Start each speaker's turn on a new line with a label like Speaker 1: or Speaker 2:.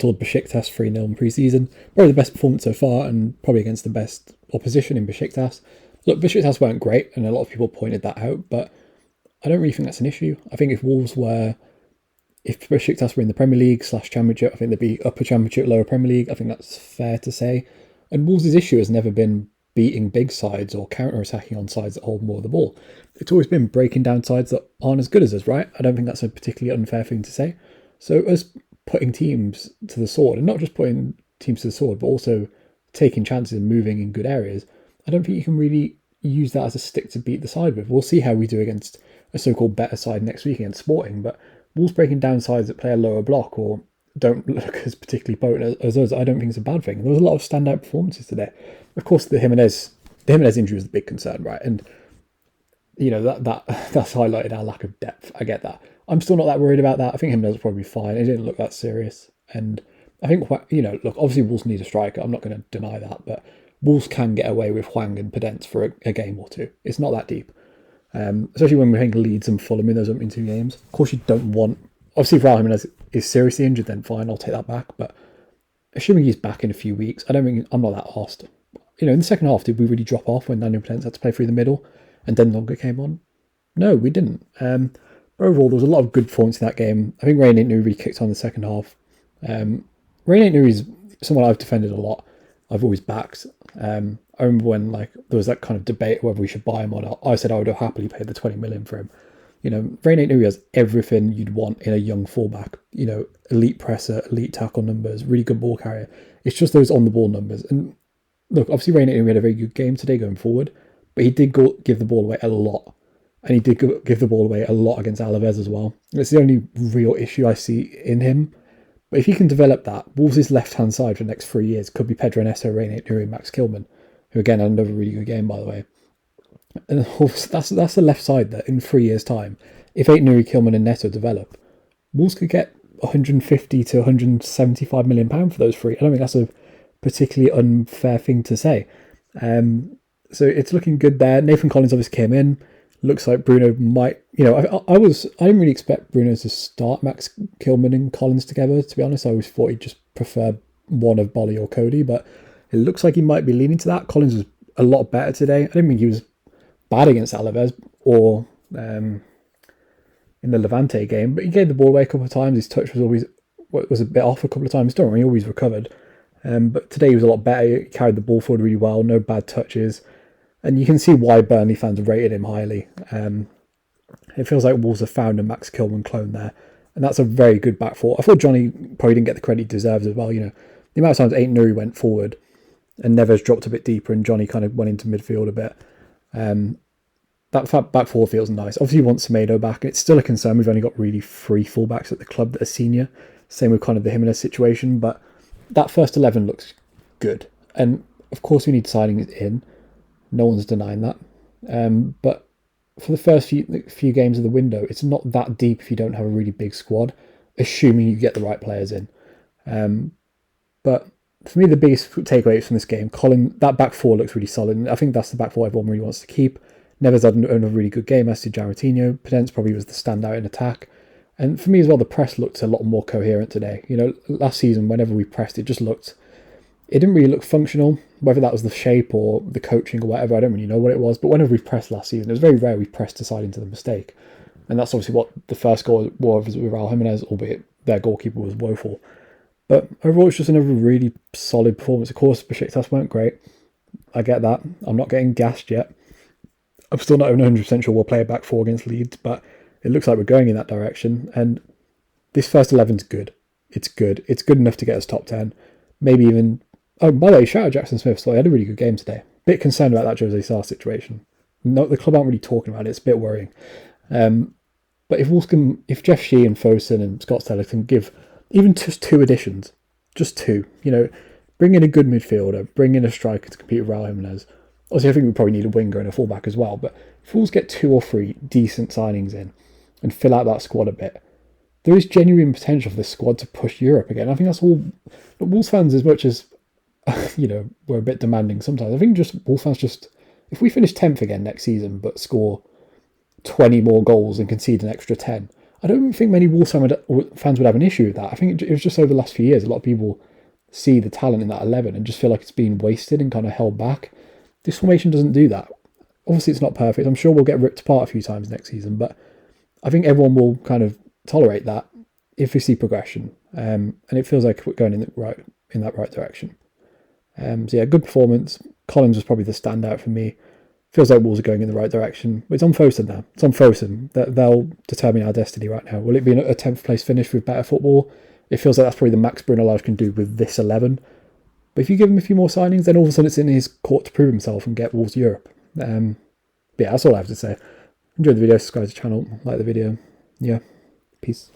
Speaker 1: battled Besiktas 3-0 in pre-season. Probably the best performance so far, and probably against the best opposition in Besiktas. Look, Besiktas weren't great, and a lot of people pointed that out, but I don't really think that's an issue. I think if Besiktas were in the Premier League / Championship, I think they'd be upper Championship, lower Premier League. I think that's fair to say. And Wolves' issue has never been beating big sides or counter-attacking on sides that hold more of the ball. It's always been breaking down sides that aren't as good as us, right? I don't think that's a particularly unfair thing to say. So us putting teams to the sword, and not just putting teams to the sword, but also taking chances and moving in good areas, I don't think you can really use that as a stick to beat the side with. We'll see how we do against a so-called better side next week against Sporting, but Wolves breaking down sides that play a lower block or don't look as particularly potent as us, I don't think it's a bad thing. There was a lot of standout performances today. Of course, the Jimenez injury was the big concern, right? And that's highlighted our lack of depth. I get that. I'm still not that worried about that. I think Jimenez will probably be fine. It didn't look that serious, and I think look, obviously Wolves need a striker. I'm not going to deny that, but Wolves can get away with Hwang and Podence for a game or two. It's not that deep. Especially when we're playing Leeds and Fulham in those opening 2 games. Of course, you don't want... Obviously, if Raul Jimenez is seriously injured, then fine, I'll take that back. But assuming he's back in a few weeks, I'm not that arsed. In the second half, did we really drop off when Daniel Podence had to play through the middle and then Longer came on? No, we didn't. But overall, there was a lot of good performance in that game. I think Rain Ain't New really kicked on in the second half. Rain Ain't New is someone I've defended a lot. I've always backed. I remember when there was that kind of debate whether we should buy him or not. I said I would have happily paid the 20 million for him. Rain Ain't New has everything you'd want in a young fullback. Elite presser, elite tackle numbers, really good ball carrier. It's just those on the ball numbers. And look, obviously Rain Ain't New had a very good game today going forward, but he did give the ball away a lot. And he did give the ball away a lot against Alaves as well. It's the only real issue I see in him. But if he can develop that, Wolves' left-hand side for the next 3 years could be Pedro Neto, Rain Ain't New, and Max Kilman, who again had another really good game, by the way. And that's the left side that in 3 years' time, if Ain't New, Kilman and Neto develop, Wolves could get 150 to 175 million pounds for those three. I don't think that's a particularly unfair thing to say. So it's looking good there. Nathan Collins obviously came in. Looks like Bruno might, I didn't really expect Bruno to start Max Kilman and Collins together, to be honest. I always thought he'd just prefer one of Bolly or Cody, but it looks like he might be leaning to that. Collins was a lot better today. I didn't think he was bad against Alaves or in the Levante game, but he gave the ball away a couple of times. His touch was a bit off a couple of times. Don't worry, he always recovered. But today he was a lot better. He carried the ball forward really well, no bad touches. And you can see why Burnley fans rated him highly. It feels like Wolves have found a Max Kilman clone there. And that's a very good back four. I thought Johnny probably didn't get the credit he deserves as well. The amount of times Ain't Nuri went forward and Neves dropped a bit deeper and Johnny kind of went into midfield a bit. That back four feels nice. Obviously you want Semedo back. It's still a concern. We've only got really 3 fullbacks at the club that are senior. Same with kind of the Jimenez situation. But that first 11 looks good. And of course we need signings in. No one's denying that. But for the first few games of the window, it's not that deep if you don't have a really big squad, assuming you get the right players in. But for me, the biggest takeaway from this game, that back four looks really solid. And I think that's the back four everyone really wants to keep. Neves had a really good game, as did Jairtinho. Podence probably was the standout in attack. And for me as well, the press looked a lot more coherent today. Last season, whenever we pressed, it didn't really look functional. Whether that was the shape or the coaching or whatever, I don't really know what it was. But whenever we pressed last season, it was very rare we pressed a side into the mistake. And that's obviously what the first goal was with Raul Jimenez, albeit their goalkeeper was woeful. But overall, it's just another really solid performance. Of course, Besiktas weren't great. I get that. I'm not getting gassed yet. I'm still not even 100% sure we'll play a back four against Leeds, but it looks like we're going in that direction. And this first 11's good. It's good. It's good enough to get us top 10. Maybe even... Oh, by the way, shout out Jackson Smith. So he had a really good game today. Bit concerned about that Jose Sarr situation. No, the club aren't really talking about it. It's a bit worrying. But if Jeff Shee and Fosun and Scott Steller can give even just 2 additions, just 2, bring in a good midfielder, bring in a striker to compete with Raul Jimenez. Obviously, I think we probably need a winger and a fullback as well. But if Wolves get 2 or 3 decent signings in and fill out that squad a bit, there is genuine potential for this squad to push Europe again. I think that's all. Wolves fans, as much as we're a bit demanding sometimes, I think Wolves fans if we finish 10th again next season but score 20 more goals and concede an extra 10, I don't think many Wolves fans would have an issue with that. I think it was just over the last few years, a lot of people see the talent in that 11 and just feel like it's been wasted and kind of held back. This formation doesn't do that. Obviously, it's not perfect. I'm sure we'll get ripped apart a few times next season, but I think everyone will kind of tolerate that if we see progression. And it feels like we're going in that right direction. So yeah, good performance. Collins was probably the standout for me. Feels like Wolves are going in the right direction. It's on Fosun now. It's on Fosun. They'll determine our destiny right now. Will it be a 10th place finish with better football? It feels like that's probably the max Bruno Lage can do with this 11. But if you give him a few more signings, then all of a sudden it's in his court to prove himself and get Wolves Europe. But yeah, that's all I have to say. Enjoy the video, subscribe to the channel, like the video. Yeah, peace.